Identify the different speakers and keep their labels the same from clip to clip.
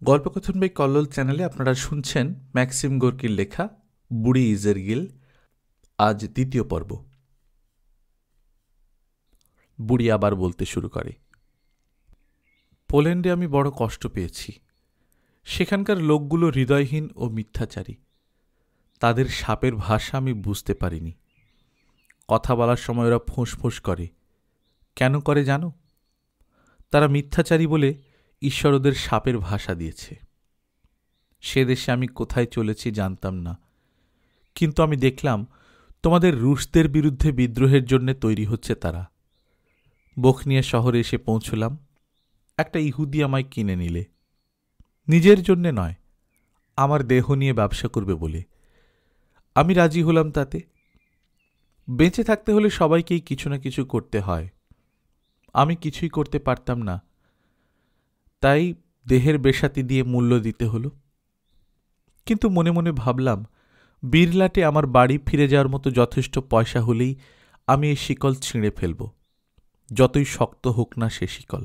Speaker 1: গল্পকথন by Kallol চ্যানেলে আপনারা শুনছেন ম্যাক্সিম গোর্কির লেখা বুড়ি ইজেরগিল। আজ দ্বিতীয় পর্ব। বুড়ি আবার বলতে শুরু করে, পোল্যান্ডে আমি বড় কষ্ট পেয়েছি। সেখানকার লোকগুলো হৃদয়হীন ও মিথ্যাচারী। তাদের সাপের ভাষা আমি বুঝতে পারিনি। কথা বলার সময় ওরা ফোঁস করে। কেন করে জানো? তারা মিথ্যাচারী বলে ঈশ্বর ওদের সাপের ভাষা দিয়েছে। সে দেশে আমি কোথায় চলেছি জানতাম না, কিন্তু আমি দেখলাম তোমাদের রুশদের বিরুদ্ধে বিদ্রোহের জন্য তৈরি হচ্ছে তারা। বখনিয়া শহরে এসে পৌঁছলাম। একটা ইহুদি আমায় কিনে নিলে, নিজের জন্যে নয়, আমার দেহ নিয়ে ব্যবসা করবে বলে। আমি রাজি হলাম তাতে। বেঁচে থাকতে হলে সবাইকেই কিছু না কিছু করতে হয়। আমি কিছুই করতে পারতাম না, তাই দেহের বেশাতি দিয়ে মূল্য দিতে হলো। কিন্তু মনে মনে ভাবলাম, বিড়লাটে আমার বাড়ি ফিরে যাওয়ার মতো যথেষ্ট পয়সা হলেই আমি এই শিকল ছিঁড়ে ফেলব, যতই শক্ত হোক না সে শিকল।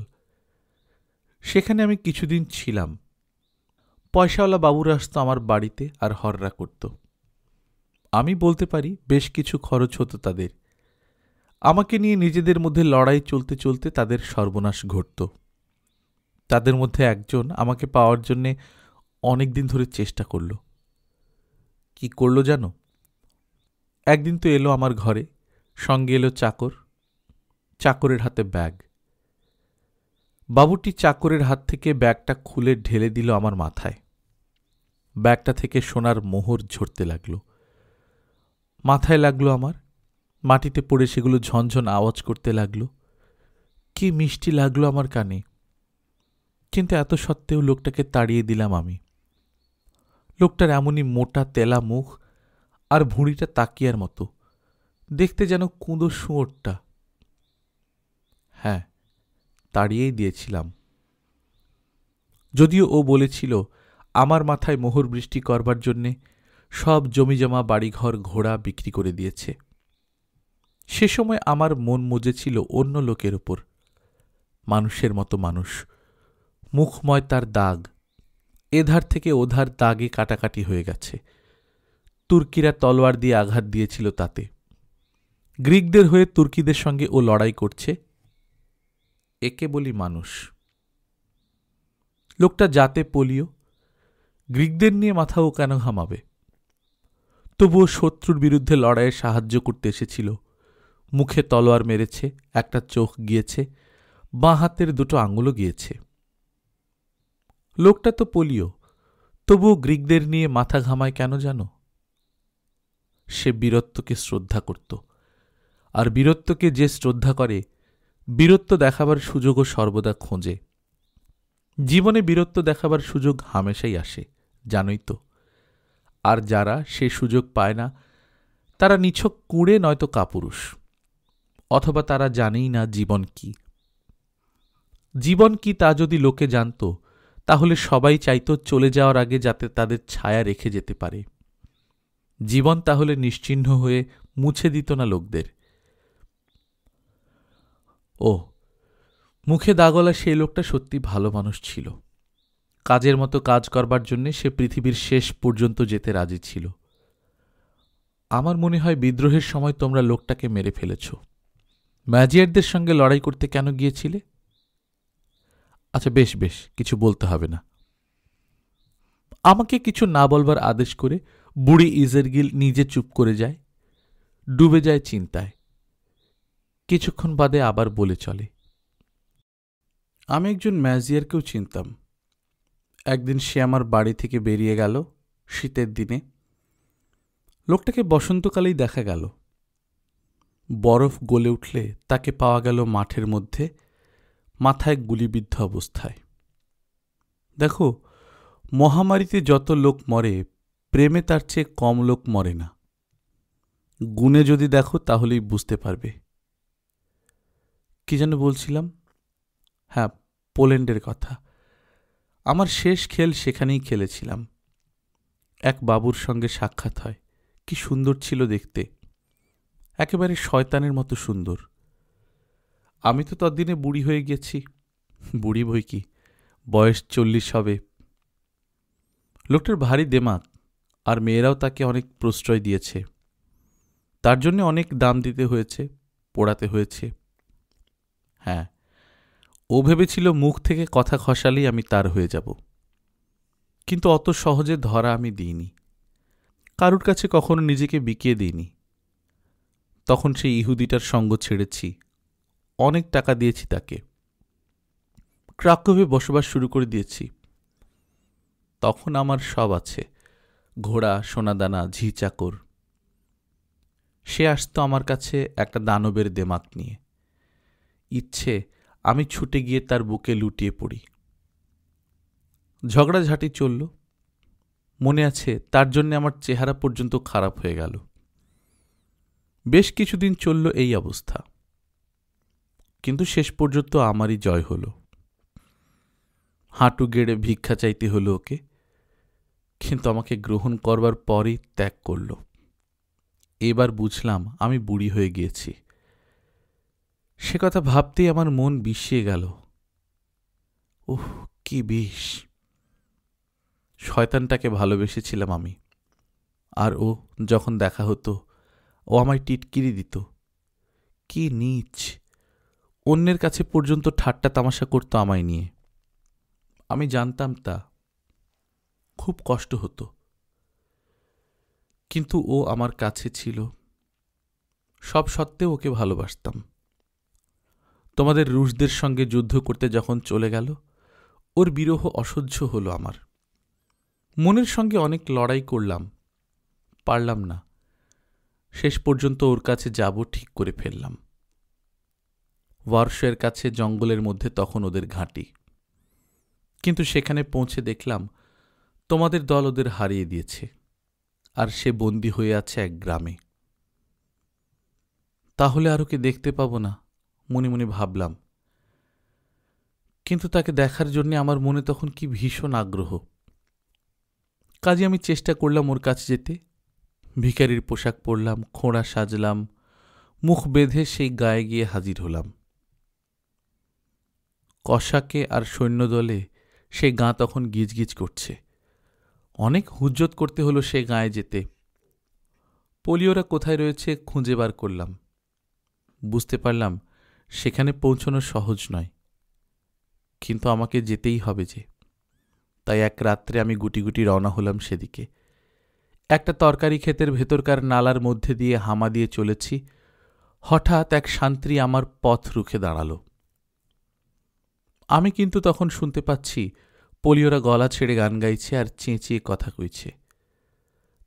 Speaker 1: সেখানে আমি কিছুদিন ছিলাম। পয়সাওয়ালা বাবুরা আসতো আমার বাড়িতে আর হররা করত। আমি বলতে পারি বেশ কিছু খরচ হতো তাদের। আমাকে নিয়ে নিজেদের মধ্যে লড়াই চলতে চলতে তাদের সর্বনাশ ঘটত। তাদের মধ্যে একজন আমাকে পাওয়ার জন্যে অনেকদিন ধরে চেষ্টা করল। কি করল জানো? একদিন তো এলো আমার ঘরে, সঙ্গে এলো চাকর। চাকরের হাতে ব্যাগ। বাবুটি চাকরের হাত থেকে ব্যাগটা খুলে ঢেলে দিল আমার মাথায়। ব্যাগটা থেকে সোনার মোহর ঝরতে লাগলো। মাথায় লাগলো আমার, মাটিতে পড়ে সেগুলো ঝনঝন আওয়াজ করতে লাগলো। কি মিষ্টি লাগলো আমার কানে। কিন্তু এত সত্ত্বেও লোকটাকে তাড়িয়ে দিলাম আমি। লোকটার এমনই মোটা তেলা মুখ আর ভুঁড়িটা তাকিয়ার মতো, দেখতে যেন কুঁদো শুঁয়োরটা। হ্যাঁ, তাড়িয়েই দিয়েছিলাম। যদিও ও বলেছিল আমার মাথায় মোহর বৃষ্টি করবার জন্যে সব জমিজমা বাড়িঘর ঘোড়া বিক্রি করে দিয়েছে। সে সময় আমার মন মজেছিল অন্য লোকের ওপর। মানুষের মতো মানুষ, মুখময় তার দাগ, এধার থেকে ওধার দাগে কাটাকাটি হয়ে গেছে। তুর্কিরা তলোয়ার দিয়ে আঘাত দিয়েছিল তাতে। গ্রিকদের হয়ে তুর্কিদের সঙ্গে ও লড়াই করছে। একে বলি মানুষ। লোকটা জাতে পোলিও, গ্রিকদের নিয়ে মাথা ও কেন ঘামাবে? তবুও শত্রুর বিরুদ্ধে লড়াইয়ে সাহায্য করতে এসেছিল। মুখে তলোয়ার মেরেছে, একটা চোখ গিয়েছে, বাঁ হাতের দুটো আঙুলও গিয়েছে। লোকটা তো পোলিও, তবুও গ্রিকদের নিয়ে মাথা ঘামায় কেন জানো? সে বীরত্বকে শ্রদ্ধা করত, আর বীরত্বকে যে শ্রদ্ধা করে, বীরত্ব দেখাবার সুযোগও সর্বদা খোঁজে। জীবনে বীরত্ব দেখাবার সুযোগ হামেশাই আসে, জানোই তো। আর যারা সে সুযোগ পায় না, তারা নিছক কুঁড়ে নয়তো কাপুরুষ, অথবা তারা জানেই না জীবন কি। জীবন কি তা যদি লোকে জানত, তাহলে সবাই চাইত চলে যাওয়ার আগে যাতে তাদের ছায়া রেখে যেতে পারে। জীবন তাহলে নিশ্চিহ্ন হয়ে মুছে দিত না লোকদের। ও, মুখে দাগলা সেই লোকটা সত্যি ভালো মানুষ ছিল। কাজের মতো কাজ করবার জন্যে সে পৃথিবীর শেষ পর্যন্ত যেতে রাজি ছিল। আমার মনে হয় বিদ্রোহের সময় তোমরা লোকটাকে মেরে ফেলেছ। ম্যাজিয়ারদের সঙ্গে লড়াই করতে কেন গিয়েছিলে? আচ্ছা, বেশ বেশ, কিছু বলতে হবে না। আমাকে কিছু না বলবার আদেশ করে বুড়ি ইজেরগিল নিজে চুপ করে যায়, ডুবে যায় চিন্তায়। কিছুক্ষণ বাদে আবার বলে চলে, আমি একজন ম্যাজিয়ারকেও চিনতাম। একদিন সে আমার বাড়ি থেকে বেরিয়ে গেল শীতের দিনে। লোকটাকে বসন্তকালেই দেখা গেল। বরফ গলে উঠলে তাকে পাওয়া গেল মাঠের মধ্যে, মাথায় গুলিবিদ্ধ অবস্থায়। দেখো, মহামারীতে যত লোক মরে, প্রেমে তার চেয়ে কম লোক মরে না। গুণে যদি দেখো তাহলেই বুঝতে পারবে। কি যেন বলছিলাম? হ্যাঁ, পোল্যান্ডের কথা। আমার শেষ খেল সেখানেই খেলেছিলাম। এক বাবুর সঙ্গে সাক্ষাৎ হয়। কি সুন্দর ছিল দেখতে, একেবারে শয়তানের মতো সুন্দর। আমি তো ততদিনে বুড়ি হয়ে গেছি। বুড়ি বই কি, বয়স 40 হবে। লোকটার ভারী দেমাক, আর মেয়েরাও তাকে অনেক প্রশ্রয় দিয়েছে। তার জন্য অনেক দাম দিতে হয়েছে, পোড়াতে হয়েছে। হ্যাঁ, ও ভেবেছিল মুখ থেকে কথা খসালেই আমি তার হয়ে যাব, কিন্তু অত সহজে ধরা আমি দিইনি। কারুর কাছে কখনো নিজেকে বিকিয়ে দিইনি। তখন সেই ইহুদিটার সঙ্গ ছেড়েছি, অনেক টাকা দিয়েছি তাকে, ক্রাকোভে বসবাস শুরু করে দিয়েছি। তখন আমার সব আছে, ঘোড়া, সোনাদানা, ঝি চাকর। সে আসতো আমার কাছে একটা দানবের দেমাক নিয়ে, ইচ্ছে আমি ছুটে গিয়ে তার বুকে লুটিয়ে পড়ি। ঝগড়াঝাটি চলল, মনে আছে তার জন্য আমার চেহারা পর্যন্ত খারাপ হয়ে গেল। বেশ কিছুদিন চলল এই অবস্থা, কিন্তু শেষ পর্যন্ত আমারই জয় হল। হাঁটু গেড়ে ভিক্ষা চাইতে হলো ওকে, কিন্তু আমাকে গ্রহণ করবার পরই ত্যাগ করল। এবার বুঝলাম আমি বুড়ি হয়ে গিয়েছি। সে কথা ভাবতেই আমার মন বিষিয়ে গেল। উহ, কি বিষ! শয়তানটাকে ভালোবেসেছিলাম আমি, আর ও যখন দেখা হতো ও আমায় টিটকিরি দিত। কি নীচ! অন্যের কাছে পর্যন্ত ঠাট্টা তামাশা করত আমায় নিয়ে। আমি জানতাম তা, খুব কষ্ট হতো, কিন্তু ও আমার কাছে ছিল। সব সত্ত্বেও ওকে ভালোবাসতাম। তোমাদের রুশদের সঙ্গে যুদ্ধ করতে যখন চলে গেল, ওর বিরহ অসহ্য হলো আমার। মনের সঙ্গে অনেক লড়াই করলাম, পারলাম না। শেষ পর্যন্ত ওর কাছে যাব ঠিক করে ফেললাম। ওয়ারশের কাছে জঙ্গলের মধ্যে তখন ওদের ঘাঁটি, কিন্তু সেখানে পৌঁছে দেখলাম তোমাদের দল ওদের হারিয়ে দিয়েছে, আর সে বন্দী হয়ে আছে এক গ্রামে। তাহলে আর ওকে দেখতে পাবো না, মনে মনে ভাবলাম। কিন্তু তাকে দেখার জন্য আমার মনে তখন কি ভীষণ আগ্রহ। কাজে আমি চেষ্টা করলাম ওর কাছে যেতে। ভিখারির পোশাক পরলাম, খোঁড়া সাজলাম, মুখ বেঁধে সেই গায়ে গিয়ে হাজির হলাম। কসাকে আর সৈন্যদলে সে গাঁ তখন গিজগিজ করছে। অনেক হুজ্জত করতে হলো সে গাঁয়ে যেতে। পোলিওরা কোথায় রয়েছে খুঁজে বার করলাম। বুঝতে পারলাম সেখানে পৌঁছানো সহজ নয়, কিন্তু আমাকে যেতেই হবে যে। তাই এক রাত্রে আমি গুটি গুটি রওনা হলাম সেদিকে। একটা তরকারি ক্ষেতের ভেতরকার নালার মধ্যে দিয়ে হামা দিয়ে চলেছি, হঠাৎ এক শান্ত্রী আমার পথ রুখে দাঁড়াল। আমি কিন্তু তখন শুনতে পাচ্ছি পোলিওরা গলা ছেড়ে গান গাইছে আর চেঁচিয়ে কথা কইছে।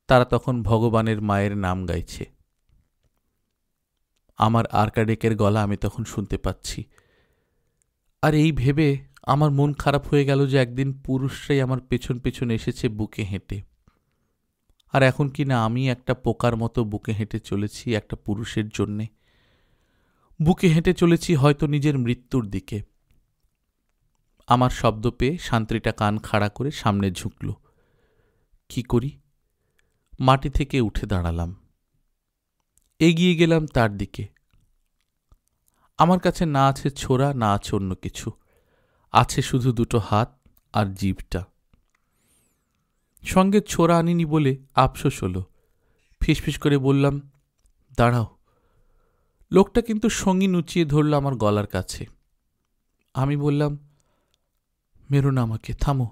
Speaker 1: তারা তখন ভগবানের মায়ের নাম গাইছে। আমার আর্কাডেকের গলা আমি তখন শুনতে পাচ্ছি। আর এই ভেবে আমার মন খারাপ হয়ে গেল যে একদিন পুরুষরাই আমার পেছন পেছন এসেছে বুকে হেঁটে, আর এখন কি না আমি একটা পোকার মতো বুকে হেঁটে চলেছি একটা পুরুষের জন্যে। বুকে হেঁটে চলেছি হয়তো নিজের মৃত্যুর দিকে। আমার শব্দ পেয়ে শান্ত্রীটা কান খাড়া করে সামনে ঝুঁকল। কি করি? মাটি থেকে উঠে দাঁড়ালাম, এগিয়ে গেলাম তার দিকে। আমার কাছে না আছে ছোরা, না আছে অন্য কিছু, আছে শুধু দুটো হাত আর জিভটা। সঙ্গে ছোরা আনিনি বলে আফসোস হলো। ফিসফিস করে বললাম, দাঁড়াও। লোকটা কিন্তু সঙ্গী নুচিয়ে ধরল আমার গলার কাছে। আমি বললাম, মেরো না আমাকে, থামো,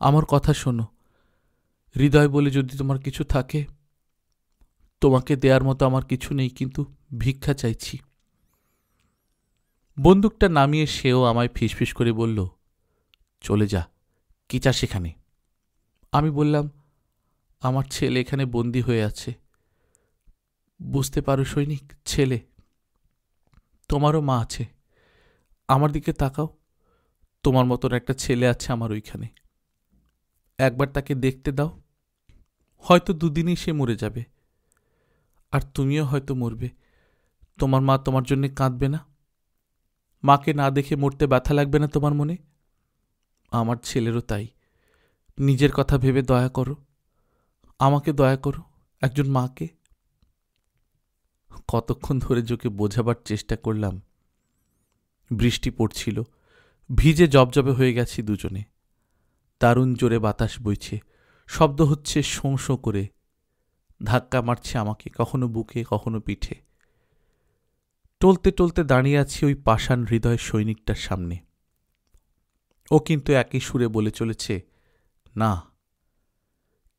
Speaker 1: আমার কথা শোনো। হৃদয় বলে যদি তোমার কিছু থাকে, তোমাকে দেয়ার মতো আমার কিছু নেই, কিন্তু ভিক্ষা চাইছি। বন্দুকটা নামিয়ে সেও আমায় ফিসফিস করে বলল, চলে যা, কি চাস সেখানে? আমি বললাম, আমার ছেলে এখানে বন্দী হয়ে আছে। বুঝতে পারো সৈনিক, ছেলে। তোমারও মা আছে, আমার দিকে তাকাও। তোমার মতন একটা ছেলে আছে আমার ওইখানে। একবার তাকে দেখতে দাও। হয়তো দুদিনই সে মরে যাবে, আর তুমিও হয়তো মরবে। তোমার মা তোমার জন্য কাঁদবে না? মাকে না দেখে মরতে ব্যথা লাগবে না তোমার মনে? আমার ছেলেরও তাই। নিজের কথা ভেবে দয়া করো, আমাকে দয়া করো, একজন মাকে। কতক্ষণ ধরে যোকে বোঝাবার চেষ্টা করলাম। বৃষ্টি পড়ছিল, ভিজে জবজবে হয়ে গেছি দুজনে। দারুণ জোরে বাতাস বইছে, শব্দ হচ্ছে শোঁ শোঁ করে, ধাক্কা মারছে আমাকে, কখনো বুকে কখনো পিঠে। টলতে টলতে দাঁড়িয়ে আছি ওই পাষাণ হৃদয় সৈনিকটার সামনে। ও কিন্তু একই সুরে বলে চলেছে না।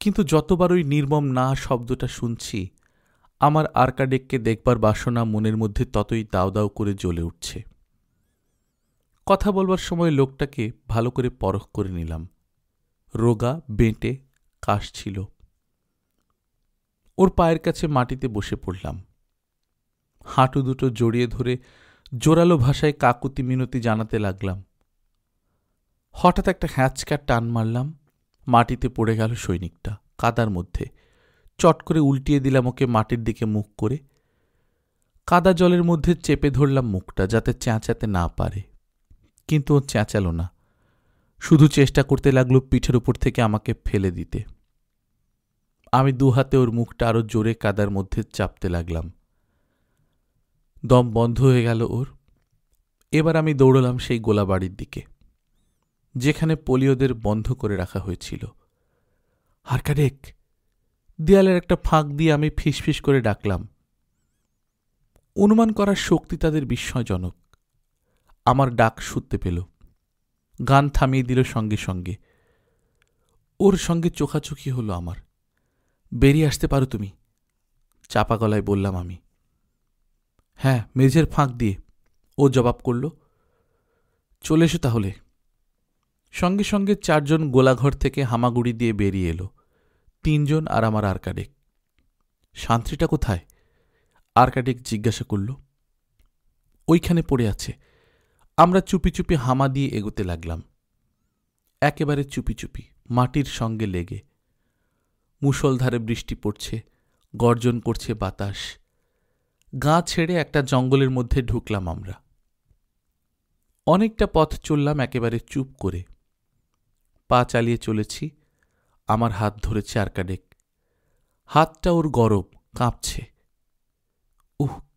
Speaker 1: কিন্তু যতবার ওই নির্মম না শব্দটা শুনছি, আমার আর্কাডেককে দেখবার বাসনা মনের মধ্যে ততই দাও দাও করে জ্বলে উঠছে। কথা বলবার সময় লোকটাকে ভালো করে পরখ করে নিলাম। রোগা, বেঁটে, কাশ ছিল। ওর পায়ের কাছে মাটিতে বসে পড়লাম। হাঁটু দুটো জড়িয়ে ধরে জোরালো ভাষায় কাকুতি মিনতি জানাতে লাগলাম। হঠাৎ একটা হ্যাঁচকা টান মারলাম, মাটিতে পড়ে গেল সৈনিকটা কাদার মধ্যে। চট করে উল্টিয়ে দিলাম ওকে মাটির দিকে মুখ করে। কাদা জলের মধ্যে চেপে ধরলাম মুখটা, যাতে চেঁচাতে না পারে। কিন্তু ও চেঁচাল না, শুধু চেষ্টা করতে লাগলো পিঠের উপর থেকে আমাকে ফেলে দিতে। আমি দুহাতে ওর মুখটা আরো জোরে কাদার মধ্যে চাপতে লাগলাম। দম বন্ধ হয়ে গেল ওর। এবার আমি দৌড়লাম সেই গোলাবাড়ির দিকে, যেখানে পোলিওদের বন্ধ করে রাখা হয়েছিল। আর্কাডেক! দেয়ালের একটা ফাঁক দিয়ে আমি ফিসফিস করে ডাকলাম। অনুমান করার শক্তি তাদের বিস্ময়জনক। আমার ডাক শুনতে পেল, গান থামিয়ে দিল সঙ্গে সঙ্গে। ওর সঙ্গে চোখাচোখি হলো আমার। বেরিয়ে আসতে পারো তুমি, চাপা গলায় বললাম আমি। হ্যাঁ, মেঝের ফাঁক দিয়ে, ও জবাব করল। চলে এসো তাহলে। সঙ্গে সঙ্গে 4 জন গোলাঘর থেকে হামাগুড়ি দিয়ে বেরিয়ে এলো। 3 জন আর আমার আর্কাডেক। শান্তিটা কোথায়? আর্কাডেক জিজ্ঞাসা করল। ওইখানে পড়ে আছে। আমরা চুপি চুপি হামা দিয়ে এগোতে লাগলাম, একেবারে চুপি চুপি, মাটির সঙ্গে লেগে। মুষলধারে বৃষ্টি পড়ছে, গর্জন করছে বাতাস। গা ছেড়ে একটা জঙ্গলের মধ্যে ঢুকলাম আমরা। অনেকটা পথ চললাম একেবারে চুপ করে। পা চালিয়ে চলেছি। আমার হাত ধরেছে আর্কাডেক। হাতটা ওর গরম, কাঁপছে।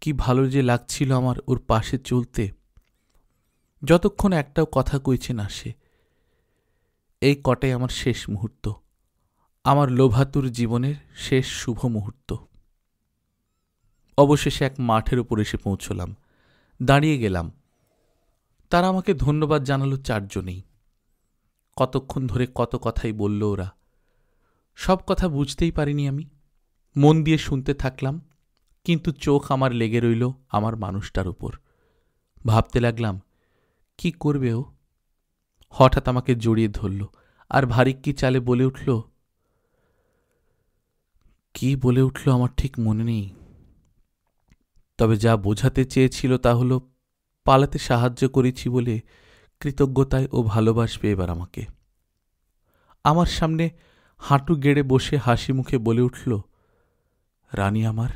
Speaker 1: কি ভালো যে লাগছিল আমার ওর পাশে চলতে, যতক্ষণ একটাও কথা কইছে না সে। এই কটাই আমার শেষ মুহূর্ত, আমার লোভাতুর জীবনের শেষ শুভ মুহূর্ত। অবশেষে এক মাঠের উপর এসে পৌঁছলাম। দাঁড়িয়ে গেলাম। তারা আমাকে ধন্যবাদ জানালো 4 জনেই। কতক্ষণ ধরে কত কথাই বলল ওরা। সব কথা বুঝতেই পারিনি আমি। মন দিয়ে শুনতে থাকলাম, কিন্তু চোখ আমার লেগে রইল আমার মানুষটার উপর। ভাবতে লাগলাম, কি করবে ও? হঠাৎ আমাকে জড়িয়ে ধরল আর ভারী কি চালে বলে উঠল। কি বলে উঠল আমার ঠিক মনে নেই, তবে যা বোঝাতে চেয়েছিল তা হলো পালাতে সাহায্য করেছি বলে কৃতজ্ঞতায় ও ভালোবাসবে এবার আমাকে। আমার সামনে হাঁটু গেড়ে বসে হাসি মুখে বলে উঠল, রানী আমার।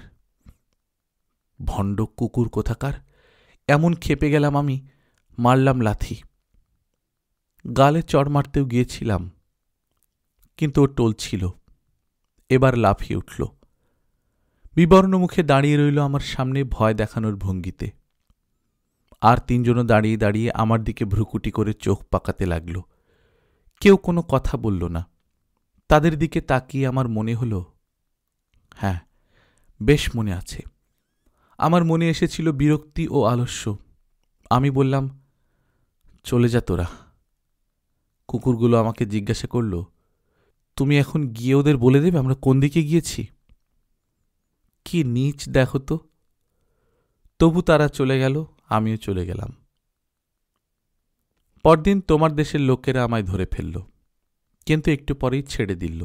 Speaker 1: ভণ্ড কুকুর কোথাকার! এমন খেপে গেলাম আমি, মারলাম লাথি। গালে চড় মারতেও গিয়েছিলাম, কিন্তু ও টলছিল। এবার লাফিয়ে উঠল। বিবর্ণ মুখে দাঁড়িয়ে রইল আমার সামনে ভয় দেখানোর ভঙ্গিতে। আর 3 জনও দাঁড়িয়ে দাঁড়িয়ে আমার দিকে ভ্রুকুটি করে চোখ পাকাতে লাগল। কেউ কোনো কথা বলল না। তাদের দিকে তাকিয়ে আমার মনে হল, হ্যাঁ, বেশ মনে আছে। আমার মনে এসেছিল বিরক্তি ও আলস্য। আমি বললাম, চলে যা তোরা। কুকুরগুলো আমাকে জিজ্ঞাসা করল, তুমি এখন গিয়ে ওদের বলে দেবে আমরা কোন দিকে গিয়েছি? কি নীচ দেখো তো। তবু তারা চলে গেল, আমিও চলে গেলাম। পরদিন তোমার দেশের লোকেরা আমায় ধরে ফেলল, কিন্তু একটু পরেই ছেড়ে দিল।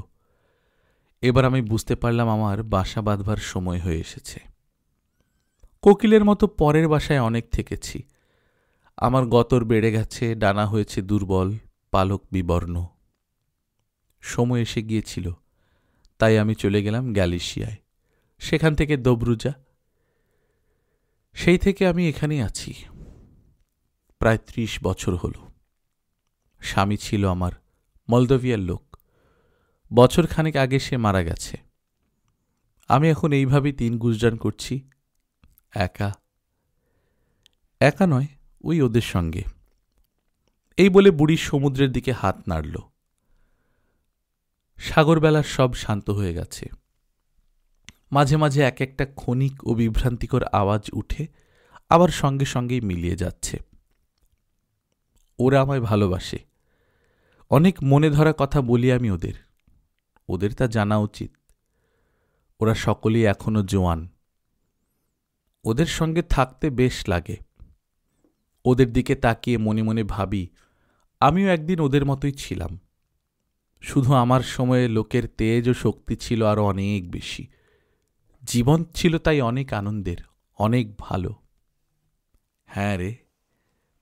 Speaker 1: এবার আমি বুঝতে পারলাম আমার বাসা বাঁধবার সময় হয়ে এসেছে। কোকিলের মতো পরের বাসায় অনেক থেকেছি। আমার গতর বেড়ে গেছে, ডানা হয়েছে দুর্বল, পালক বিবর্ণ। সময় এসে গিয়েছিল, তাই আমি চলে গেলাম গ্যালিশিয়ায়, সেখান থেকে দোবরুজা। সেই থেকে আমি এখানেই আছি। প্রায় 30 বছর হল। স্বামী ছিল আমার, মলদোভিয়ার লোক। বছর খানেক আগে সে মারা গেছে। আমি এখন এইভাবেই দিন গুজরান করছি, একা। একা নয়, ওই ওদের সঙ্গে। এই বলে বুড়ি সমুদ্রের দিকে হাত নাড়ল। সাগরবেলার সব শান্ত হয়ে গেছে। মাঝে মাঝে এক একটা ক্ষণিক ও বিভ্রান্তিকর আওয়াজ উঠে আবার সঙ্গে সঙ্গেই মিলিয়ে যাচ্ছে। ওরা আমায় ভালোবাসে। অনেক মনে ধরা কথা বলি আমি ওদের। ওদের তা জানা উচিত। ওরা সকলেই এখনো জোয়ান। ওদের সঙ্গে থাকতে বেশ লাগে। ওদের দিকে তাকিয়ে মনে মনে ভাবি আমিও একদিন ওদের মতোই ছিলাম। শুধু আমার সময়ে লোকের তেজ ও শক্তি ছিল আরো অনেক বেশি। জীবন ছিল তাই অনেক আনন্দের, অনেক ভালো। হ্যাঁ রে,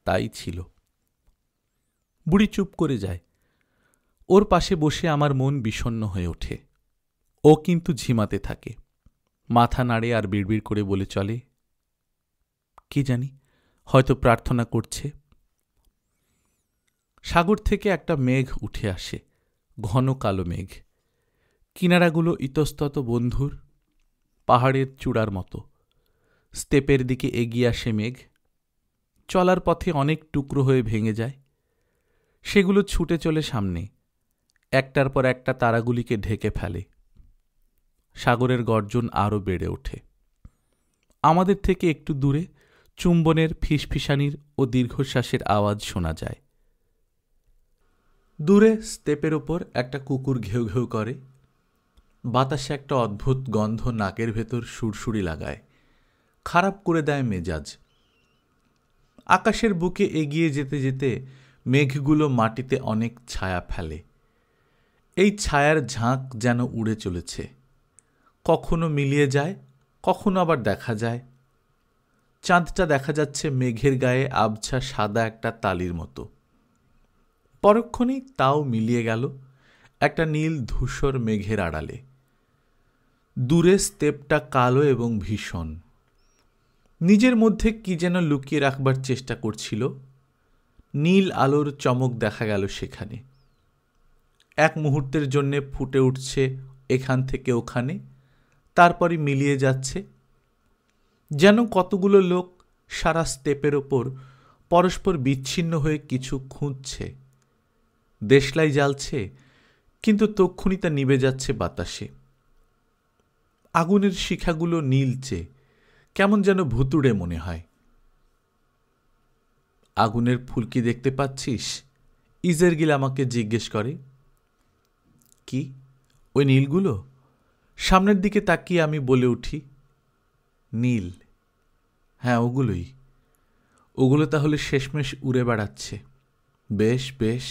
Speaker 1: তাই ছিল। বুড়ি চুপ করে যায়। ওর পাশে বসে আমার মন বিষণ্ণ হয়ে ওঠে। ও কিন্তু ঝিমাতে থাকে, মাথা নাড়ে আর বিড়বিড় করে বলে চলে, কি জানি, হয়তো প্রার্থনা করছে। সাগর থেকে একটা মেঘ উঠে আসে, ঘন কালো মেঘ। কিনারাগুলো ইতস্তত বন্ধুর, পাহাড়ের চূড়ার মতো। স্তেপের দিকে এগিয়ে আসে মেঘ। চলার পথে অনেক টুকরো হয়ে ভেঙে যায়। সেগুলো ছুটে চলে সামনে, একটার পর একটা তারাগুলিকে ঢেকে ফেলে। সাগরের গর্জন আরও বেড়ে ওঠে। আমাদের থেকে একটু দূরে চুম্বনের ফিসফিসানির ও দীর্ঘশ্বাসের আওয়াজ শোনা যায়। দূরে স্তেপের ওপর একটা কুকুর ঘেউ ঘেউ করে। বাতাসে একটা অদ্ভুত গন্ধ নাকের ভেতর সুরসুরি লাগায়, খারাপ করে দেয় মেজাজ। আকাশের বুকে এগিয়ে যেতে যেতে মেঘগুলো মাটিতে অনেক ছায়া ফেলে। এই ছায়ার ঝাঁক যেন উড়ে চলেছে, কখনো মিলিয়ে যায়, কখনো আবার দেখা যায়। চাঁদটা দেখা যাচ্ছে মেঘের গায়ে আবছা সাদা একটা তালির মতো। পরক্ষণেই তাও মিলিয়ে গেল একটা নীল ধূসর মেঘের আড়ালে। দূরে স্তেপটা কালো এবং ভীষণ। নিজের মধ্যে কি যেন লুকিয়ে রাখবার চেষ্টা করছিল। নীল আলোর চমক দেখা গেল সেখানে। এক মুহূর্তের জন্যে ফুটে উঠছে এখান থেকে ওখানে, তারপরই মিলিয়ে যাচ্ছে। যেন কতগুলো লোক সারা স্তেপের ওপর পরস্পর বিচ্ছিন্ন হয়ে কিছু খুঁজছে। দেশলাই জ্বালছে, কিন্তু তক্ষুনি তা নিভে যাচ্ছে বাতাসে। আগুনের শিখাগুলো নীলচে, কেমন যেন ভুতুড়ে মনে হয়। আগুনের ফুলকি দেখতে পাচ্ছিস? ইজেরগিল আমাকে জিজ্ঞেস করে। কি ওই নীলগুলো? সামনের দিকে তাকিয়ে আমি বলে উঠি, নীল। হ্যাঁ, ওগুলোই। ওগুলো তাহলে শেষমেশ উড়ে বেড়াচ্ছে। বেশ বেশ।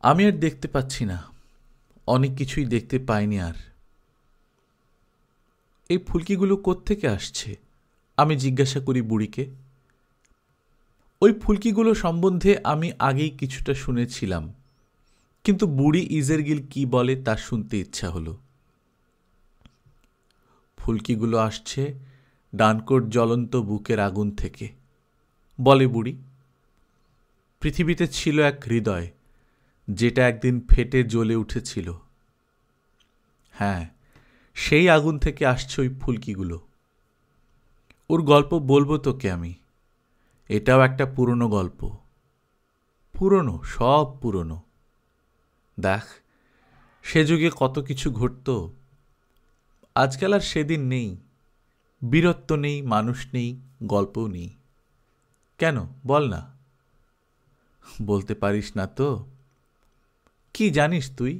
Speaker 1: আমি আর দেখতে পাচ্ছি না, অনেক কিছুই দেখতে পাইনি আর। এই ফুলকিগুলো কোত্থেকে আসছে? আমি জিজ্ঞাসা করি বুড়িকে। ওই ফুলকিগুলো সম্বন্ধে আমি আগেই কিছুটা শুনেছিলাম, কিন্তু বুড়ি ইজেরগিল কি বলে তা শুনতে ইচ্ছা হলো। ফুলকিগুলো আসছে ডানকোট জ্বলন্ত বুকের আগুন থেকে, বলে বুড়ি। পৃথিবীতে ছিল এক হৃদয়, যেটা একদিন ফেটে জ্বলে উঠেছিল। হ্যাঁ, সেই আগুন থেকে আসছে ওই ফুলকিগুলো। ওর গল্প বলবো তোকে আমি। এটাও একটা পুরনো গল্প। পুরনো, সব পুরনো। দেখ, সে যুগে কত কিছু ঘটত। আজকাল আর সেদিন নেই। বীরত্ব নেই, মানুষ নেই, গল্পও নেই। কেন বল না? বলতে পারিস না তো? কি জানিস তুই?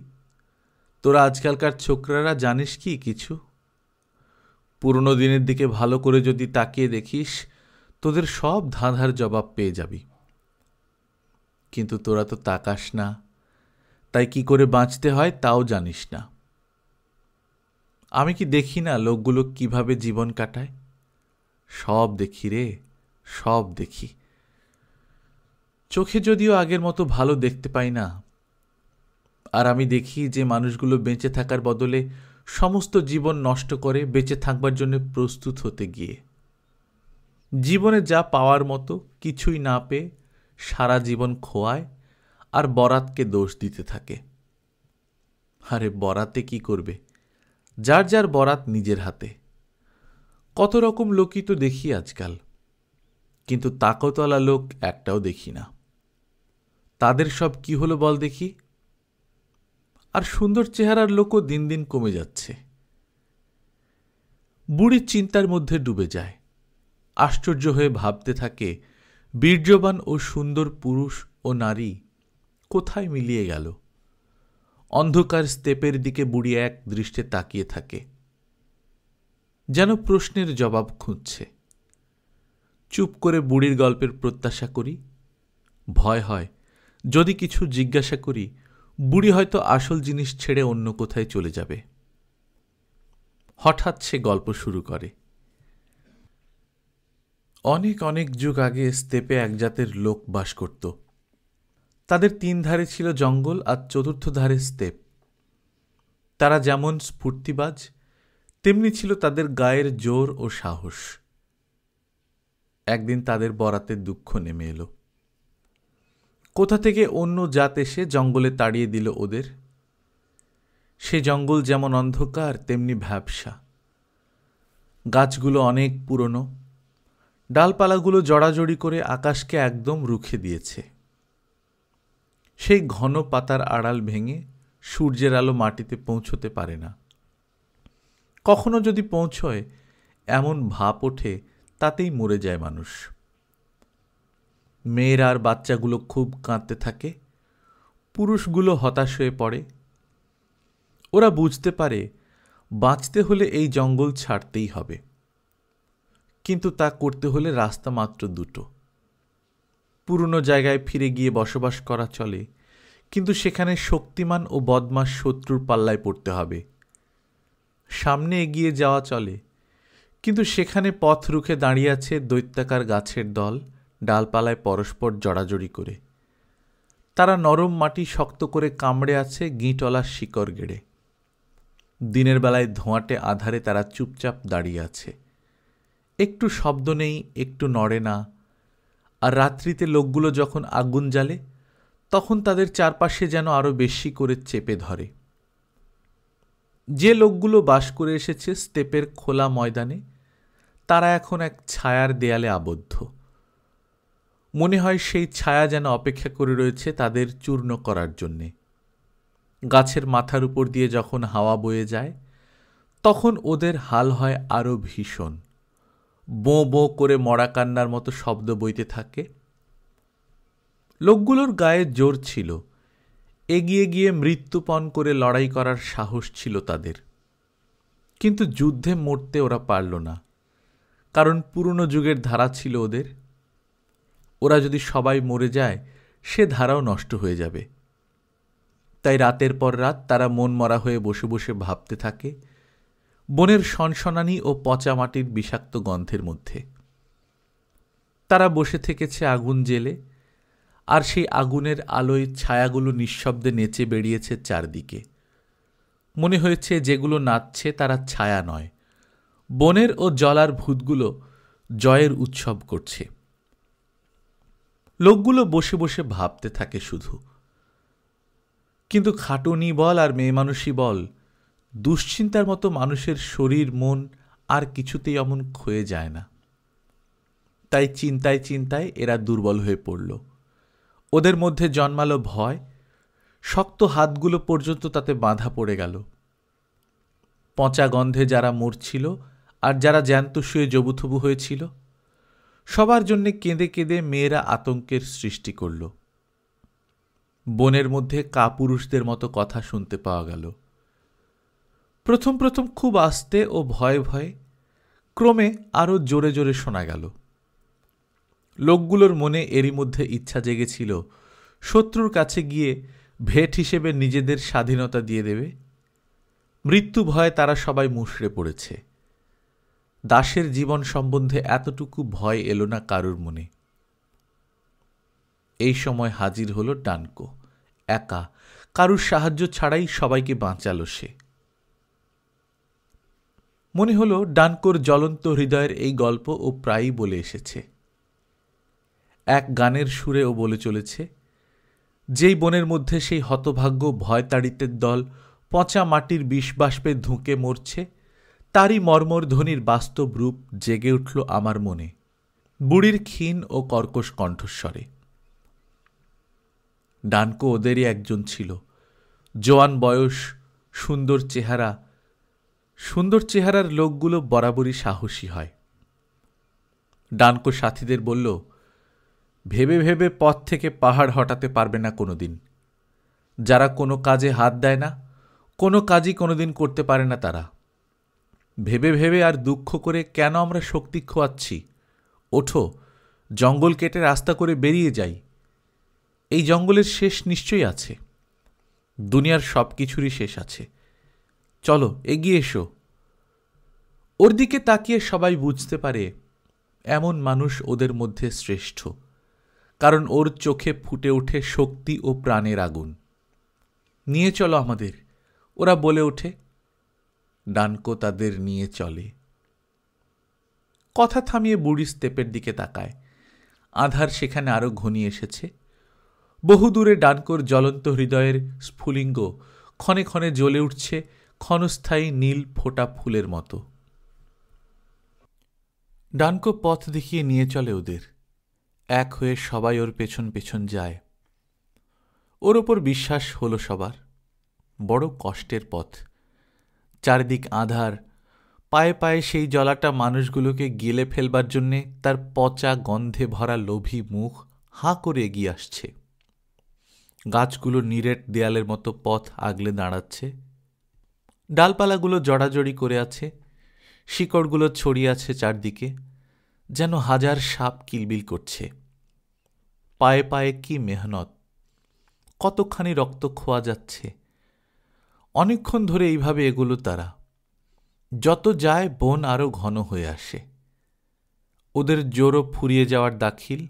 Speaker 1: তোরা আজকালকার ছোকরারা জানিস কি কিছু? পুরনো দিনের দিকে ভালো করে যদি তাকিয়ে দেখিস, তোদের সব ধাঁধার জবাব পেয়ে যাবি। কিন্তু তোরা তো তাকাস না, তাই কি করে বাঁচতে হয় তাও জানিস না। আমি কি দেখি না লোকগুলো কিভাবে জীবন কাটায়? সব দেখি রে, সব দেখি। চোখে যদিও আগের মতো ভালো দেখতে পাই না। আর আমি দেখি যে মানুষগুলো বেঁচে থাকার বদলে সমস্ত জীবন নষ্ট করে বেঁচে থাকবার জন্য প্রস্তুত হতে গিয়ে জীবনে যা পাওয়ার মতো কিছুই না পেয়ে সারা জীবন খোয়ায় আর বরাতকে দোষ দিতে থাকে। আরে বরাতে কি করবে? যার যার বরাত নিজের হাতে। কত রকম লোকই তো দেখি আজকাল, কিন্তু তাকতলা লোক একটাও দেখি না। তাদের সব কি হলো বল দেখি? আর সুন্দর চেহারার লোকও দিন দিন কমে যাচ্ছে। বুড়ি চিন্তার মধ্যে ডুবে যায়। আশ্চর্য হয়ে ভাবতে থাকে, বীর্যবান ও সুন্দর পুরুষ ও নারী কোথায় মিলিয়ে গেল। অন্ধকার স্তূপের দিকে বুড়ি এক দৃষ্টে তাকিয়ে থাকে, যেন প্রশ্নের জবাব খুঁজছে। চুপ করে বুড়ির গল্পের প্রত্যাশা করি। ভয় হয় যদি কিছু জিজ্ঞাসা করি বুড়ি হয়তো আসল জিনিস ছেড়ে অন্য কোথায় চলে যাবে। হঠাৎ সে গল্প শুরু করে। অনেক অনেক যুগ আগে স্তূপে এক জাতের লোক বাস করত। তাদের 3 ধারে ছিল জঙ্গল আর চতুর্থ ধারে স্তূপ। তারা যেমন স্ফূর্তিবাজ, তেমনি ছিল তাদের গায়ের জোর ও সাহস। একদিন তাদের বরাতে দুঃখ নেমে এলো। কোথা থেকে অন্য জাত এসে জঙ্গলে তাড়িয়ে দিল ওদের। সে জঙ্গল যেমন অন্ধকার তেমনি ভ্যাপসা। গাছগুলো অনেক পুরনো, ডালপালাগুলো জড়াজড়ি করে আকাশকে একদম রুখে দিয়েছে। সেই ঘন পাতার আড়াল ভেঙে সূর্যের আলো মাটিতে পৌঁছতে পারে না। কখনো যদি পৌঁছয় এমন ভাপ ওঠে তাতেই মরে যায় মানুষ। মেয়েরা আর বাচ্চাগুলো খুব কাঁদতে থাকে। পুরুষগুলো হতাশ হয়ে পড়ে। ওরা বুঝতে পারে বাঁচতে হলে এই জঙ্গল ছাড়তেই হবে, কিন্তু তা করতে হলে রাস্তা মাত্র দুটো। পুরনো জায়গায় ফিরে গিয়ে বসবাস করা চলে, কিন্তু সেখানে শক্তিমান ও বদমাশ শত্রুর পাল্লায় পড়তে হবে। সামনে এগিয়ে যাওয়া চলে, কিন্তু সেখানে পথ রুখে দাঁড়িয়ে আছে দৈত্যাকার গাছের দল, ডালপালায় পরস্পর জড়াজড়ি করে। তারা নরম মাটি শক্ত করে কামড়ে আছে গিঁটলার শিকড় গেড়ে। দিনের বেলায় ধোঁয়াটে আধারে তারা চুপচাপ দাঁড়িয়ে আছে। একটু শব্দ নেই, একটু নড়ে না। আর রাত্রিতে লোকগুলো যখন আগুন জ্বালে তখন তাদের চারপাশে যেন আরো বেশি করে চেপে ধরে। যে লোকগুলো বাস করে এসেছে স্তূপের খোলা ময়দানে, তারা এখন এক ছায়ার দেয়ালে আবদ্ধ। মনে হয় সেই ছায়া যেন অপেক্ষা করে রয়েছে তাদের চূর্ণ করার জন্যে। গাছের মাথার উপর দিয়ে যখন হাওয়া বয়ে যায় তখন ওদের হাল হয় আরো ভীষণ। বোঁ বোঁ করে মরা কান্নার মতো শব্দ বইতে থাকে। লোকগুলোর গায়ে জোর ছিল, এগিয়ে গিয়ে মৃত্যুপণ করে লড়াই করার সাহস ছিল তাদের। কিন্তু যুদ্ধে মরতে ওরা পারল না, কারণ পুরনো যুগের ধারা ছিল ওদের। ওরা যদি সবাই মরে যায় সে ধারাও নষ্ট হয়ে যাবে। তাই রাতের পর রাত তারা মন মরা হয়ে বসে বসে ভাবতে থাকে বনের সনসনানি ও পচা মাটির বিষাক্ত গন্ধের মধ্যে। তারা বসে থেকেছে আগুন জেলে, আর সেই আগুনের আলোয় ছায়াগুলো নিঃশব্দে নেচে বেরিয়েছে চারদিকে। মনে হয়েছে যেগুলো নাচছে তারা ছায়া নয়, বনের ও জলার ভূতগুলো জয়ের উৎসব করছে। লোকগুলো বসে বসে ভাবতে থাকে শুধু। কিন্তু খাটুনি বল আর মেয়ে মানুষই বল, দুশ্চিন্তার মতো মানুষের শরীর মন আর কিছুতেই অমন ক্ষয়ে যায় না। তাই চিন্তায় চিন্তায় এরা দুর্বল হয়ে পড়ল। ওদের মধ্যে জন্মালো ভয়। শক্ত হাতগুলো পর্যন্ত তাতে বাঁধা পড়ে গেল। পচা গন্ধে যারা মরছিল আর যারা জ্যান্ত শুয়ে জবুথবু হয়েছিল, সবার জন্য কেঁদে কেঁদে মেয়েরা আতঙ্কের সৃষ্টি করল। বনের মধ্যে কাপুরুষদের মতো কথা শুনতে পাওয়া গেল। প্রথম প্রথম খুব আস্তে ও ভয়ে ভয়ে, ক্রমে আরো জোরে জোরে শোনা গেল। লোকগুলোর মনে এরই মধ্যে ইচ্ছা জেগেছিল শত্রুর কাছে গিয়ে ভেট হিসেবে নিজেদের স্বাধীনতা দিয়ে দেবে। মৃত্যু ভয়ে তারা সবাই মুষড়ে পড়েছে। দাসের জীবন সম্বন্ধে এতটুকু ভয় এলো না কারুর মনে। এই সময় হাজির হলো ডানকো। একা, কারুর সাহায্য ছাড়াই সবাইকে বাঁচালো সে। মনে হলো ডানকোর জ্বলন্ত হৃদয়ের এই গল্প ও প্রায়ই বলে এসেছে। এক গানের সুরে ও বলে চলেছে, যেই বনের মধ্যে সেই হতভাগ্য ভয়তাড়িতের দল পচা মাটির বিষবাষ্পে ধুঁকে মরছে, তারই মর্মর ধ্বনির বাস্তব রূপ জেগে উঠল আমার মনে, বুড়ির ক্ষীণ ও কর্কশ কণ্ঠস্বরে। ডানকো ওদেরই একজন ছিল, জোয়ান বয়স, সুন্দর চেহারার লোকগুলো বরাবরই সাহসী হয়। ডানকো সাথীদের বলল, ভেবে ভেবে পথ থেকে পাহাড় হটাতে পারবে না কোনোদিন। যারা কোনো কাজে হাত দেয় না, কোনো কাজই কোনোদিন করতে পারে না তারা। ভেবে ভেবে আর দুঃখ করে কেন আমরা শক্তি খোয়াচ্ছি? ওঠো, জঙ্গল কেটে রাস্তা করে বেরিয়ে যাই। এই জঙ্গলের শেষ নিশ্চয়ই আছে। দুনিয়ার সব কিছুরই শেষ আছে। চলো, এগিয়ে এসো। ওর দিকে তাকিয়ে সবাই বুঝতে পারে এমন মানুষ ওদের মধ্যে শ্রেষ্ঠ, কারণ ওর চোখে ফুটে ওঠে শক্তি ও প্রাণের আগুন। নিয়ে চলো আমাদের, ওরা বলে ওঠে। ডানকো তাদের নিয়ে চলে। কথা থামিয়ে বুড়ি স্তেপের দিকে তাকায়। আধার সেখানে আরো ঘনিয়ে এসেছে। বহুদূরে ডানকোর জ্বলন্ত হৃদয়ের স্ফুলিঙ্গ ক্ষণে ক্ষণে জ্বলে উঠছে ক্ষণস্থায়ী নীল ফোটা ফুলের মতো। ডানকো পথ দেখিয়ে নিয়ে চলে ওদের। এক হয়ে সবাই ওর পেছন পেছন যায়। ওর ওপর বিশ্বাস হলো সবার। বড় কষ্টের পথ, চারিদিক আধার। পায়ে পায়ে সেই জলাটা মানুষগুলোকে গেলে ফেলবার জন্যে তার পচা গন্ধে ভরা লোভী মুখ হাঁ করে এগিয়ে আসছে। গাছগুলো নিরেট দেয়ালের মতো পথ আগলে দাঁড়াচ্ছে। ডালপালাগুলো জড়াজড়ি করে আছে, শিকড়গুলো ছড়িয়ে আছে চারদিকে, যেন হাজার সাপ কিলবিল করছে। পায়ে পায়ে কি মেহনত, কতখানি রক্ত খোয়া যাচ্ছে। অনেকক্ষণ ধরে এইভাবে এগুলো তারা। যত যায় বন আরো ঘন হয়ে আসে। ওদের জোরও ফুরিয়ে যাওয়ার দাখিল।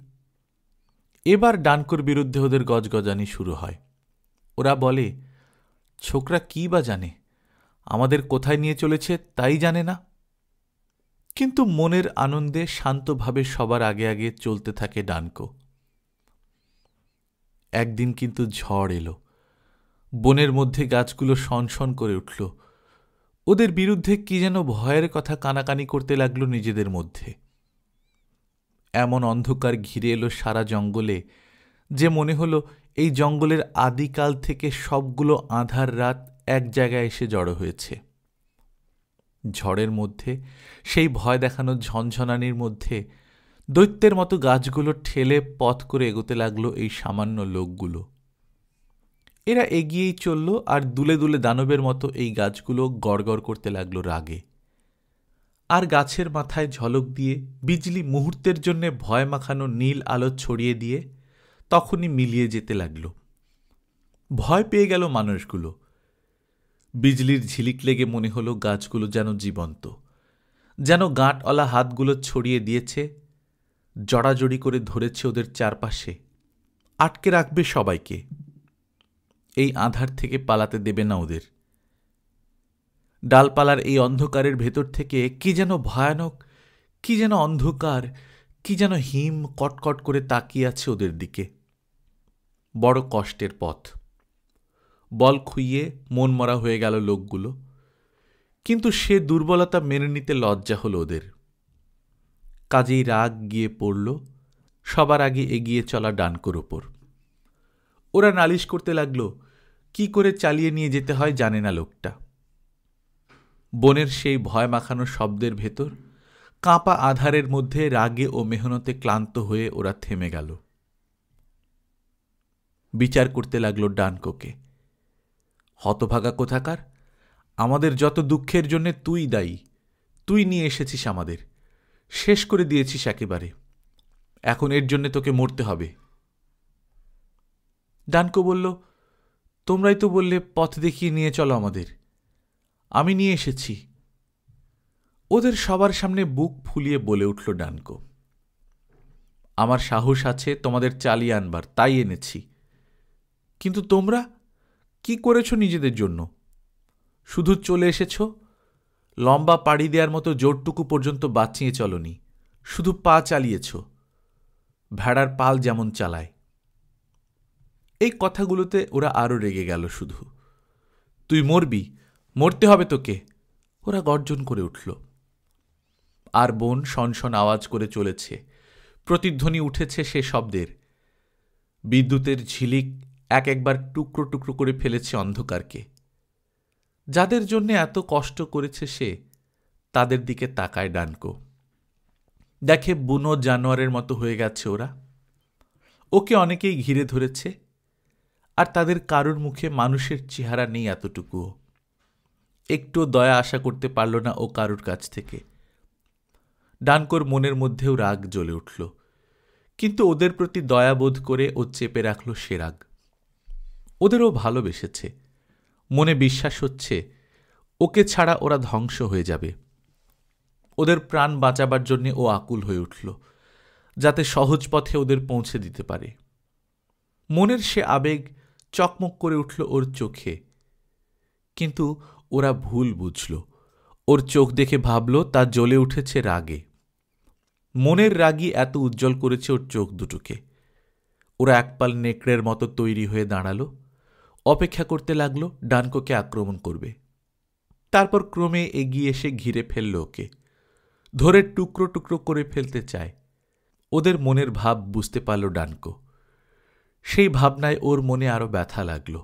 Speaker 1: এবার ডানকোর বিরুদ্ধে ওদের গজগজানি শুরু হয়। ওরা বলে, ছোকরা কি বা জানে, আমাদের কোথায় নিয়ে চলেছে তাই জানে না। কিন্তু মনের আনন্দে শান্তভাবে সবার আগে আগে চলতে থাকে ডানকো। একদিন কিন্তু ঝড় এলো। বনের মধ্যে গাছগুলো শনশন করে উঠল। ওদের বিরুদ্ধে কি যেন ভয়ের কথা কানাকানি করতে লাগলো নিজেদের মধ্যে। এমন অন্ধকার ঘিরে এলো সারা জঙ্গলে যে মনে হলো এই জঙ্গলের আদিকাল থেকে সবগুলো আঁধার রাত এক জায়গায় এসে জড়ো হয়েছে। ঝড়ের মধ্যে, সেই ভয় দেখানো ঝনঝনানির মধ্যে দৈত্যের মতো গাছগুলো ঠেলে পথ করে এগোতে লাগলো এই সামান্য লোকগুলো। এরা এগিয়েই চলল, আর দুলে দুলে দানবের মতো এই গাছগুলো গড়গড় করতে লাগলো রাগে। আর গাছের মাথায় ঝলক দিয়ে বিজলি মুহূর্তের জন্যে ভয় মাখানো নীল আলো ছড়িয়ে দিয়ে তখনই মিলিয়ে যেতে লাগল। ভয় পেয়ে গেল মানুষগুলো। বিজলির ঝিলিক লেগে মনে হলো গাছগুলো যেন জীবন্ত, যেন গাঁটওয়ালা হাতগুলো ছড়িয়ে দিয়েছে, জড়াজড়ি করে ধরেছে ওদের চারপাশে, আটকে রাখবে সবাইকে। এই আধার থেকে পালাতে দেবে না ওদের। ডালপালার এই অন্ধকারের ভেতর থেকে কি যেন ভয়ানক, কি যেন অন্ধকার, কি যেন হিম কটকট করে তাকিয়ে আছে ওদের দিকে। বড় কষ্টের পথ। বল খুইয়ে মন মরা হয়ে গেল লোকগুলো। কিন্তু সে দুর্বলতা মেনে নিতে লজ্জা হলো ওদের। কাজেই রাগ গিয়ে পড়ল সবার আগে এগিয়ে চলা ডানকোর ওপর। ওরা নালিশ করতে লাগলো, কি করে চালিয়ে নিয়ে যেতে হয় জানে না লোকটা। বনের সেই ভয় মাখানো শব্দের ভেতর কাঁপা আধারের মধ্যে রাগে ও মেহনতে ক্লান্ত হয়ে ওরা থেমে গেল। বিচার করতে লাগলো ডানকোকে। হতভাগা কোথাকার, আমাদের যত দুঃখের জন্য তুই দায়ী। তুই নিয়ে এসেছিস আমাদের, শেষ করে দিয়েছিস একেবারে। এখন এর জন্য তোকে মরতে হবে। ডানকো বলল, তোমরাই তো বললে পথ দেখিয়ে নিয়ে চলো আমাদের, আমি নিয়ে এসেছি। ওদের সবার সামনে বুক ফুলিয়ে বলে উঠল ডানকো, আমার সাহস আছে তোমাদের চালিয়ে আনবার, তাই এনেছি। কিন্তু তোমরা কি করেছ নিজেদের জন্য? শুধু চলে এসেছ, লম্বা পাড়ি দেওয়ার মতো জোরটুকু পর্যন্ত বাঁচিয়ে চলনি, শুধু পা চালিয়েছ, ভেড়ার পাল যেমন চালায়। এই কথাগুলোতে ওরা আরো রেগে গেল। শুধু তুই মরবি, মরতে হবে তোকে, ওরা গর্জন করে উঠল। আর বন শনশন আওয়াজ করে চলেছে, প্রতিধ্বনি উঠেছে সে শব্দের। বিদ্যুতের ঝিলিক এক একবার টুকরো টুকরো করে ফেলেছে অন্ধকারকে। যাদের জন্য এত কষ্ট করেছে সে, তাদের দিকে তাকায় ডানকো। দেখে বুনো জানোয়ারের মতো হয়ে গেছে ওরা। ওকে অনেকেই ঘিরে ধরেছে, আর তাদের কারুর মুখে মানুষের চেহারা নেই এতটুকুও। একটুও দয়া আশা করতে পারল না ও কারুর কাছ থেকে। ডানকোর মনের মধ্যেও রাগ জ্বলে উঠল, কিন্তু ওদের প্রতি দয়াবোধ করে ও চেপে রাখল সে রাগ। ওদেরও ভালোবেসেছে, মনে বিশ্বাস হচ্ছে ওকে ছাড়া ওরা ধ্বংস হয়ে যাবে। ওদের প্রাণ বাঁচাবার জন্য ও আকুল হয়ে উঠল, যাতে সহজ পথে ওদের পৌঁছে দিতে পারে। মনের সে আবেগ চকমক করে উঠল ওর চোখে, কিন্তু ওরা ভুল বুঝল। ওর চোখ দেখে ভাবল তা জ্বলে উঠেছে রাগে। মনের রাগই এত উজ্জ্বল করেছে ওর চোখ দুটোকে। ওরা একপাল নেকড়ের মতো তৈরি হয়ে দাঁড়ালো, অপেক্ষা করতে লাগলো ডানকোকে আক্রমণ করবে। তারপর ক্রমে এগিয়ে এসে ঘিরে ফেলল ওকে, ধরে টুকরো টুকরো করে ফেলতে চায়। ওদের মনের ভাব বুঝতে পারল ডানকো। সেই ভাবনায় ওর মনে আরো ব্যথা লাগল,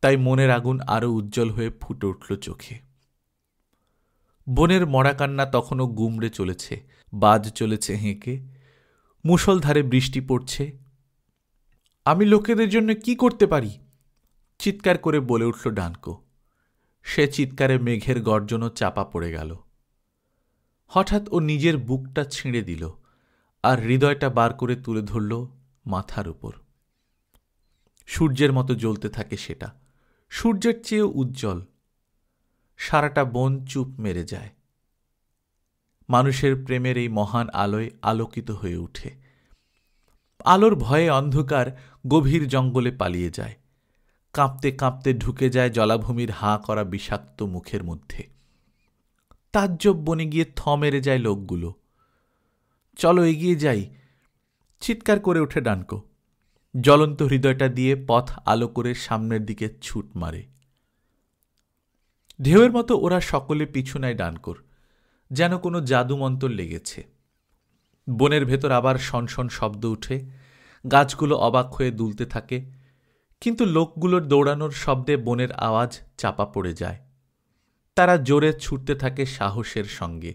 Speaker 1: তাই মনের আগুন আরো উজ্জ্বল হয়ে ফুটে উঠল চোখে। বনের মরা কান্না তখনও গুমড়ে চলেছে, বাজ চলেছে হেঁকে, মুষলধারে বৃষ্টি পড়ছে। আমি লোকেদের জন্য কি করতে পারি? চিৎকার করে বলে উঠল ডানকো। সে চিৎকারে মেঘের গর্জনও চাপা পড়ে গেল। হঠাৎ ও নিজের বুকটা ছিঁড়ে দিল, আর হৃদয়টা বার করে তুলে ধরল মাথার উপর। সূর্যের মতো জ্বলতে থাকে সেটা, সূর্যের চেয়েও উজ্জ্বল। সারাটা বন চুপ মেরে যায়। মানুষের প্রেমের এই মহান আলোয় আলোকিত হয়ে উঠে। আলোর ভয়ে অন্ধকার গভীর জঙ্গলে পালিয়ে যায়, কাঁপতে কাঁপতে ঢুকে যায় জলাভূমির হাঁ করা বিষাক্ত মুখের মধ্যে। তাজ্জব বনে গিয়ে মেরে যায় লোকগুলো। চলো এগিয়ে যাই, চিৎকার করে ওঠে ডানকো। জ্বলন্ত হৃদয়টা দিয়ে পথ আলো করে সামনের দিকে ছুট মারে। ঢেউয়ের মতো ওরা সকলে পিছু নেয় ডানকোর, যেন কোনো জাদুমন্তর লেগেছে। বনের ভেতর আবার শনশন শব্দ উঠে, গাছগুলো অবাক হয়ে দুলতে থাকে, কিন্তু লোকগুলোর দৌড়ানোর শব্দে বনের আওয়াজ চাপা পড়ে যায়। তারা জোরে ছুটতে থাকে সাহসের সঙ্গে,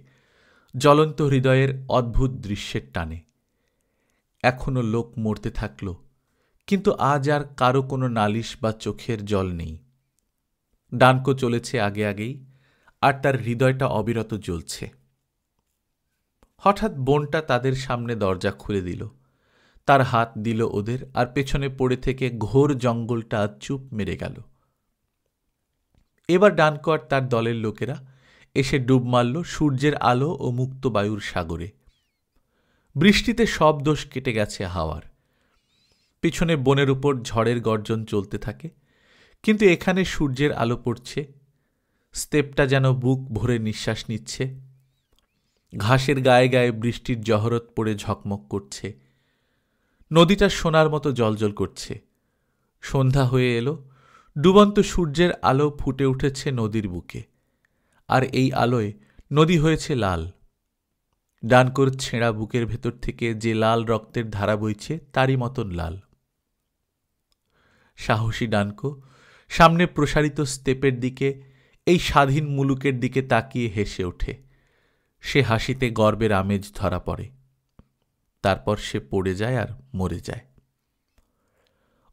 Speaker 1: জ্বলন্ত হৃদয়ের অদ্ভুত দৃশ্যের টানে। এখনো লোক মরতে থাকল, কিন্তু আজ আর কারো কোনো নালিশ বা চোখের জল নেই। ডানকো চলেছে আগে আগেই, আর তার হৃদয়টা অবিরত জ্বলছে। হঠাৎ বনটা তাদের সামনে দরজা খুলে দিল, তার হাত দিল ওদের, আর পেছনে পড়ে থেকে ঘোর জঙ্গলটা চুপ মেরে গেল। এবার ডানকো আর তার দলের লোকেরা এসে ডুব মারল সূর্যের আলো ও মুক্ত বায়ুর সাগরে। বৃষ্টিতে সব দোষ কেটে গেছে হাওয়ার। পিছনে বনের উপর ঝড়ের গর্জন চলতে থাকে, কিন্তু এখানে সূর্যের আলো পড়ছে। স্তেপটা যেন বুক ভরে নিঃশ্বাস নিচ্ছে। ঘাসের গায়ে গায়ে বৃষ্টির জহরত পড়ে ঝকমক করছে। নদীটা সোনার মতো জলজল করছে। সন্ধ্যা হয়ে এলো, ডুবন্ত সূর্যের আলো ফুটে উঠেছে নদীর বুকে, আর এই আলোয় নদী হয়েছে লাল। ডানকোর ছেঁড়া বুকের ভেতর থেকে যে লাল রক্তের ধারা বইছে তারই মতন লাল। সাহসী ডানকো সামনে প্রসারিত স্তেপের দিকে, এই স্বাধীন মুলুকের দিকে তাকিয়ে হেসে ওঠে। সে হাসিতে গর্বের আমেজ ধরা পড়ে। তারপর সে পড়ে যায় আর মরে যায়।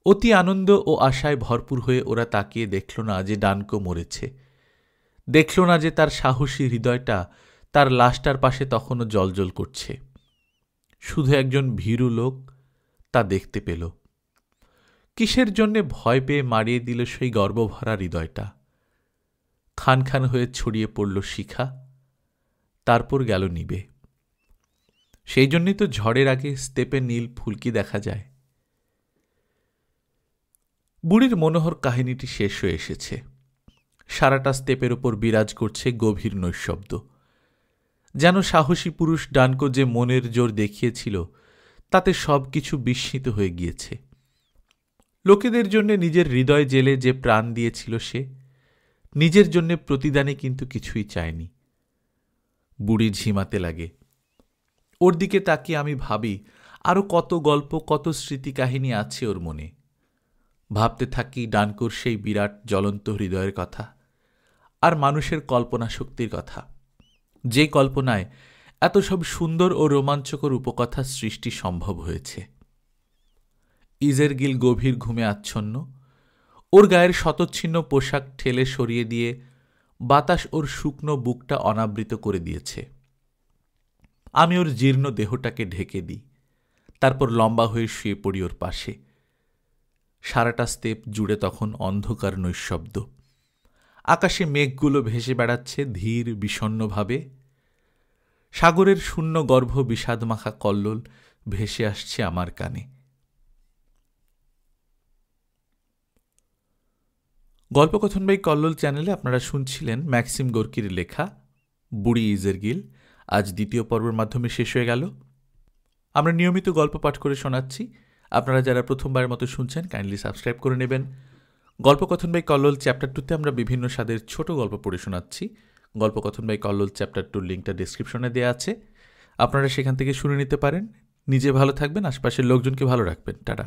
Speaker 1: অতি আনন্দ ও আশায় ভরপুর হয়ে ওরা তাকিয়ে দেখল না যে ডানকো মরেছে, দেখল না যে তার সাহসী হৃদয়টা তার লাশটার পাশে তখনও জ্বলজ্বল করছে। শুধু একজন ভীরু লোক তা দেখতে পেল। কিসের জন্যে ভয় পেয়ে মারিয়ে দিল সেই গর্বভরা হৃদয়টা। খান খান হয়ে ছড়িয়ে পড়ল শিখা, তারপর গেল নিবে। সেই জন্যই তো ঝড়ের আগে স্তেপে নীল ফুলকি দেখা যায়। বুড়ির মনোহর কাহিনীটি শেষ হয়ে এসেছে। সারাটা স্তেপের ওপর বিরাজ করছে গভীর নৈঃশব্দ। যেন সাহসী পুরুষ ডানকো যে মনের জোর দেখিয়েছিল, তাতে সব কিছু বিস্মিত হয়ে গিয়েছে। লোকেদের জন্য নিজের হৃদয় জেলে যে প্রাণ দিয়েছিল সে, নিজের জন্য প্রতিদানে কিন্তু কিছুই চায়নি। বুড়ি ঝিমাতে লাগে। ওর দিকে তাকিয়ে আমি ভাবি আরো কত গল্প, কত স্মৃতি কাহিনী আছে ওর মনে। ভাবতে থাকি ডানকুর সেই বিরাট জ্বলন্ত হৃদয়ের কথা আর মানুষের কল্পনা শক্তির কথা, যে কল্পনায় এত সব সুন্দর ও রোমাঞ্চকর উপকথা সৃষ্টি সম্ভব হয়েছে। ইজেরগিল গভীর ঘুমে আচ্ছন্ন, ওর গায়ের শতচ্ছিন্ন পোশাক ঠেলে সরিয়ে দিয়ে বাতাস ওর শুকনো বুকটা অনাবৃত করে দিয়েছে। আমি ওর জীর্ণ দেহটাকে ঢেকে দিই, তারপর লম্বা হয়ে শুয়ে পড়ি ওর পাশে। সারাটা স্তেপ জুড়ে তখন অন্ধকার নৈঃশব্দ। আকাশে মেঘগুলো ভেসে বেড়াচ্ছে ধীর বিষণ্নভাবে। সাগরের শূন্য গর্ভ বিষাদমাখা কল্লোল ভেসে আসছে আমার কানে। গল্পকথন বাই কল্লোল চ্যানেলে আপনারা শুনছিলেন ম্যাক্সিম গোর্কির লেখা বুড়ি ইজেরগিল। আজ দ্বিতীয় পর্বের মাধ্যমে শেষ হয়ে গেল। আমরা নিয়মিত গল্প পাঠ করে শোনাচ্ছি। আপনারা যারা প্রথমবারের মতো শুনছেন কাইন্ডলি সাবস্ক্রাইব করে নেবেন। গল্পকথন বাই কল্লোল চ্যাপ্টার 2তে আমরা বিভিন্ন স্বাদের ছোট গল্প পড়ে শোনাচ্ছি। গল্পকথন বাই কল্লোল চ্যাপ্টার 2 লিঙ্কটা ডেসক্রিপশনে দেওয়া আছে, আপনারা সেখান থেকে শুনে নিতে পারেন। নিজে ভালো থাকবেন, আশপাশের লোকজনকে ভালো রাখবেন। টাটা।